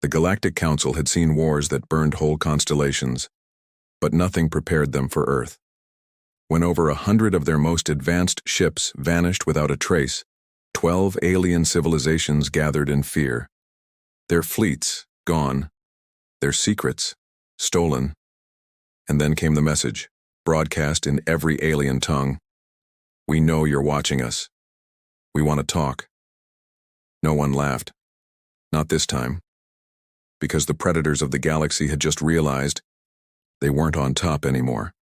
The Galactic Council had seen wars that burned whole constellations, but nothing prepared them for Earth. When over 100 of their most advanced ships vanished without a trace, 12 alien civilizations gathered in fear. Their fleets gone, their secrets stolen. And then came the message, broadcast in every alien tongue. We know you're watching us. We want to talk. No one laughed. Not this time. Because the predators of the galaxy had just realized they weren't on top anymore.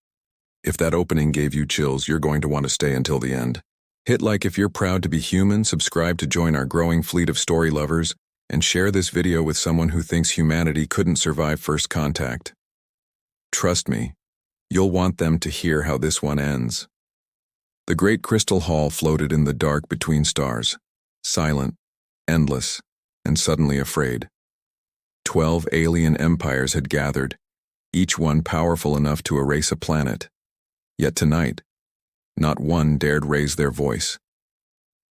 If that opening gave you chills, you're going to want to stay until the end. Hit like if you're proud to be human, subscribe to join our growing fleet of story lovers, and share this video with someone who thinks humanity couldn't survive first contact. Trust me, you'll want them to hear how this one ends. The great crystal hall floated in the dark between stars, silent, endless, and suddenly afraid. 12 alien empires had gathered, each one powerful enough to erase a planet. Yet tonight, not one dared raise their voice.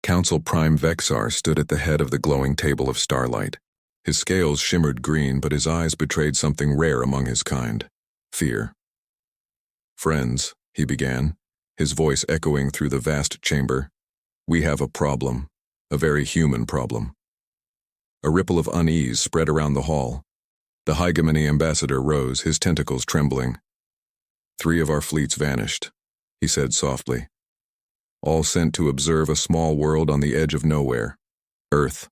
Council Prime Vexar stood at the head of the glowing table of starlight. His scales shimmered green, but his eyes betrayed something rare among his kind: fear. "Friends," he began, his voice echoing through the vast chamber, "we have a problem, a very human problem." A ripple of unease spread around the hall. The Hegemony ambassador rose, his tentacles trembling. 3 of our fleets vanished, he said softly. All sent to observe a small world on the edge of nowhere, Earth.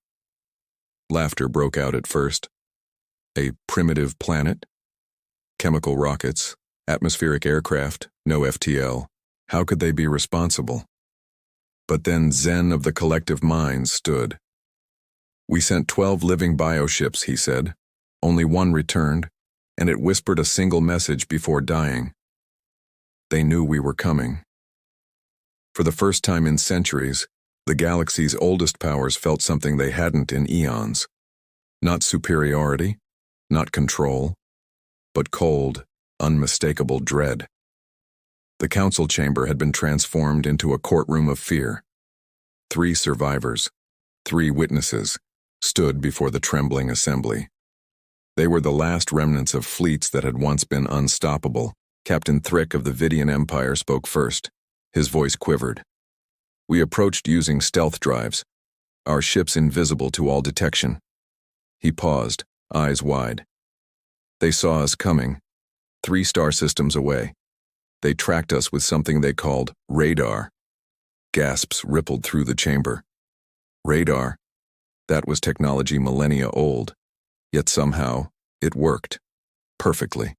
Laughter broke out at first. A primitive planet? Chemical rockets, atmospheric aircraft, no FTL. How could they be responsible? But then Zen of the collective minds stood. "We sent 12 living bioships," he said. "Only one returned, and it whispered a single message before dying. They knew we were coming." For the first time in centuries, the galaxy's oldest powers felt something they hadn't in eons. Not superiority, not control, but cold, unmistakable dread. The council chamber had been transformed into a courtroom of fear. 3 survivors, 3 witnesses, stood before the trembling assembly. They were the last remnants of fleets that had once been unstoppable. Captain Thrick of the Vidian Empire spoke first. His voice quivered. "We approached using stealth drives, our ships invisible to all detection." He paused, eyes wide. "They saw us coming, 3 star systems away. They tracked us with something they called radar." Gasps rippled through the chamber. Radar. That was technology millennia old, yet somehow it worked. Perfectly.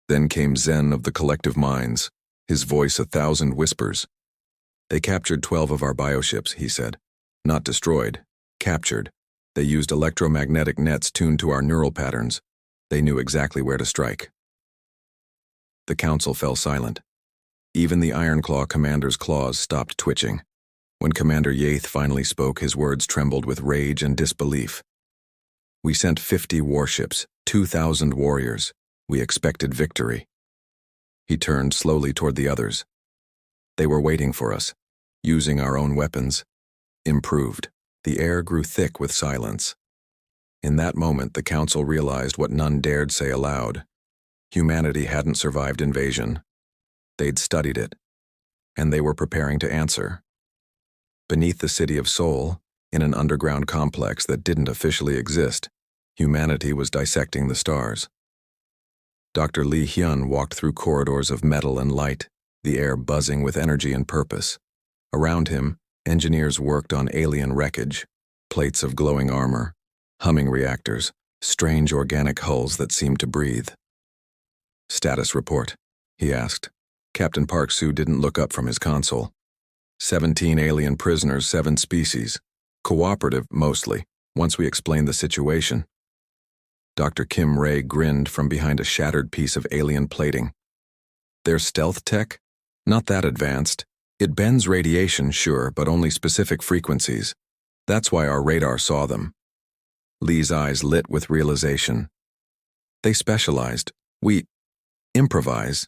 Then came Zen of the collective minds, his voice 1,000 whispers. "They captured 12 of our bioships," he said. "Not destroyed, captured. They used electromagnetic nets tuned to our neural patterns. They knew exactly where to strike." The council fell silent. Even the Ironclaw commander's claws stopped twitching. When Commander Yaeth finally spoke, his words trembled with rage and disbelief. "We sent 50 warships, 2,000 warriors. We expected victory." He turned slowly toward the others. "They were waiting for us, using our own weapons. Improved." The air grew thick with silence. In that moment, the council realized what none dared say aloud. Humanity hadn't survived invasion. They'd studied it, and they were preparing to answer. Beneath the city of Seoul, in an underground complex that didn't officially exist, humanity was dissecting the stars. Dr. Lee Hyun walked through corridors of metal and light, the air buzzing with energy and purpose. Around him, engineers worked on alien wreckage, plates of glowing armor, humming reactors, strange organic hulls that seemed to breathe. "Status report," he asked. Captain Park Soo didn't look up from his console. 17 alien prisoners, 7 species. Cooperative, mostly, once we explained the situation. Dr. Kim Ray grinned from behind a shattered piece of alien plating. "Their stealth tech? Not that advanced. It bends radiation, sure, but only specific frequencies. That's why our radar saw them." Lee's eyes lit with realization. "They specialized. We improvise."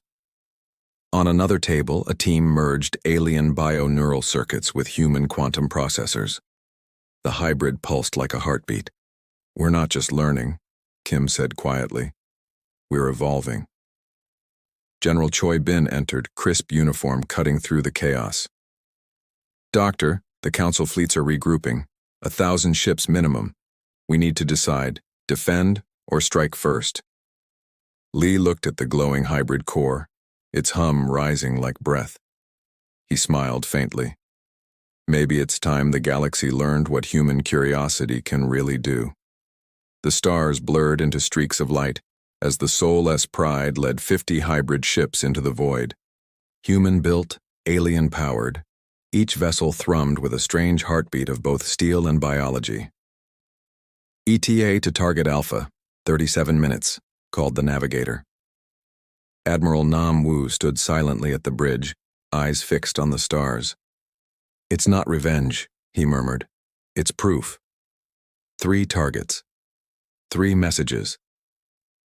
On another table, a team merged alien bioneural circuits with human quantum processors. The hybrid pulsed like a heartbeat. We're not just learning, Kim said quietly. We're evolving. General Choi Bin entered, crisp uniform cutting through the chaos. Doctor, the Council fleets are regrouping. 1,000 ships minimum. We need to decide, defend or strike first. Lee looked at the glowing hybrid core, its hum rising like breath. He smiled faintly. Maybe it's time the galaxy learned what human curiosity can really do. The stars blurred into streaks of light as the soulless Pride led 50 hybrid ships into the void. Human-built, alien-powered, each vessel thrummed with a strange heartbeat of both steel and biology. ETA to target Alpha, 37 minutes, called the navigator. Admiral Nam Wu stood silently at the bridge, eyes fixed on the stars. It's not revenge, he murmured. It's proof. 3 targets. 3 messages.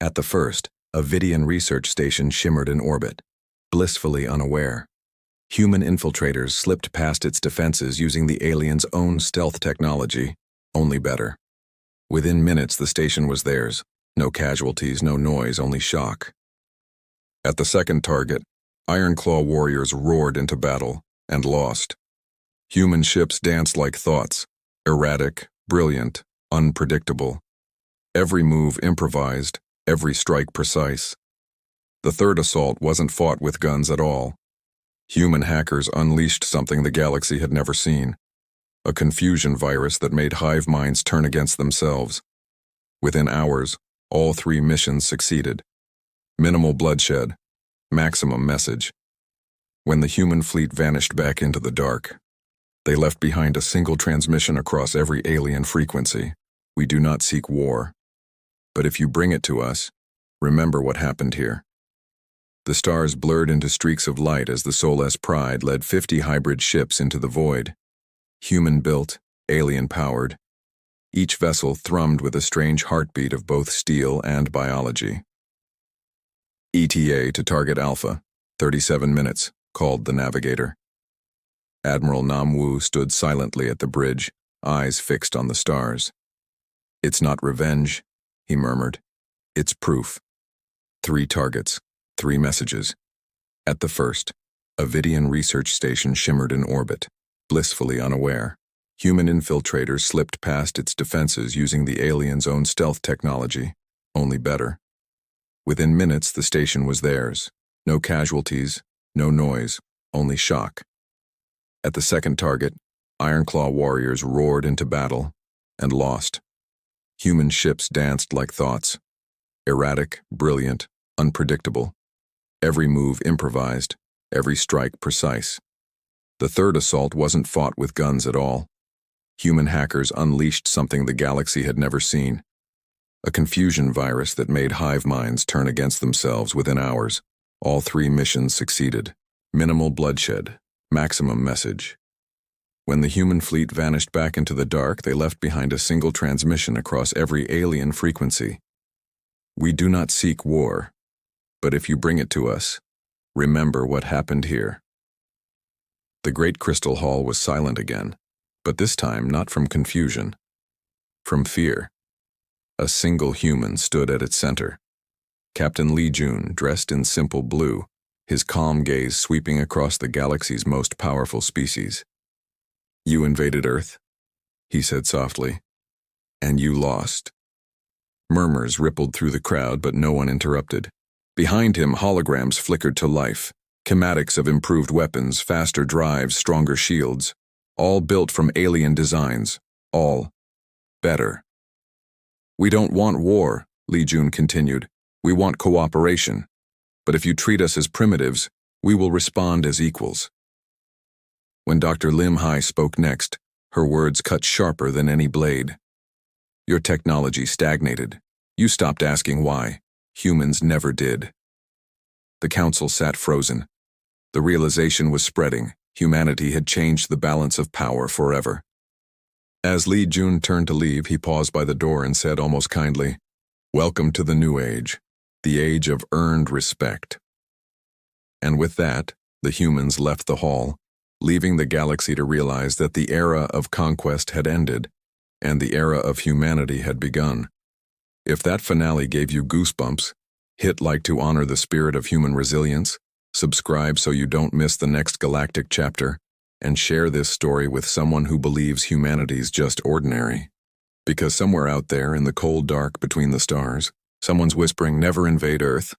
At the first, a Vidian research station shimmered in orbit, blissfully unaware. Human infiltrators slipped past its defenses using the aliens' own stealth technology, only better. Within minutes, the station was theirs. No casualties, no noise, only shock. At the second target, Ironclaw warriors roared into battle and lost. Human ships danced like thoughts, erratic, brilliant, unpredictable. Every move improvised, every strike precise. The third assault wasn't fought with guns at all. Human hackers unleashed something the galaxy had never seen. A confusion virus that made hive minds turn against themselves. Within hours, all 3 missions succeeded. Minimal bloodshed, maximum message. When the human fleet vanished back into the dark, they left behind a single transmission across every alien frequency. We do not seek war. But if you bring it to us, remember what happened here. The stars blurred into streaks of light as the soulless Pride led 50 hybrid ships into the void. Human-built, alien-powered. Each vessel thrummed with a strange heartbeat of both steel and biology. ETA to target Alpha, 37 minutes, called the navigator. Admiral Nam Wu stood silently at the bridge, eyes fixed on the stars. It's not revenge, he murmured. It's proof. 3 targets, 3 messages. At the first, a Vidian research station shimmered in orbit, blissfully unaware. Human infiltrators slipped past its defenses using the aliens' own stealth technology, only better. Within minutes, the station was theirs. No casualties, no noise, only shock. At the second target, Ironclaw warriors roared into battle and lost. Human ships danced like thoughts. Erratic, brilliant, unpredictable. Every move improvised, every strike precise. The third assault wasn't fought with guns at all. Human hackers unleashed something the galaxy had never seen. A confusion virus that made hive minds turn against themselves within hours. All 3 missions succeeded. Minimal bloodshed, maximum message. When the human fleet vanished back into the dark, they left behind a single transmission across every alien frequency. We do not seek war, but if you bring it to us, remember what happened here. The great crystal hall was silent again, but this time not from confusion, from fear. A single human stood at its center. Captain Lee Jun, dressed in simple blue, his calm gaze sweeping across the galaxy's most powerful species. You invaded Earth, he said softly, and you lost. Murmurs rippled through the crowd, but no one interrupted. Behind him, holograms flickered to life, schematics of improved weapons, faster drives, stronger shields, all built from alien designs, all better. We don't want war, Lee Jun continued. We want cooperation. But if you treat us as primitives, we will respond as equals. When Dr. Lim Hai spoke next, her words cut sharper than any blade. Your technology stagnated. You stopped asking why. Humans never did. The council sat frozen. The realization was spreading. Humanity had changed the balance of power forever. As Lee Jun turned to leave, he paused by the door and said almost kindly, "Welcome to the new age, the age of earned respect." And with that, the humans left the hall, leaving the galaxy to realize that the era of conquest had ended, and the era of humanity had begun. If that finale gave you goosebumps, hit like to honor the spirit of human resilience, subscribe so you don't miss the next galactic chapter, and share this story with someone who believes humanity's just ordinary. Because somewhere out there in the cold dark between the stars, someone's whispering, "Never invade Earth,"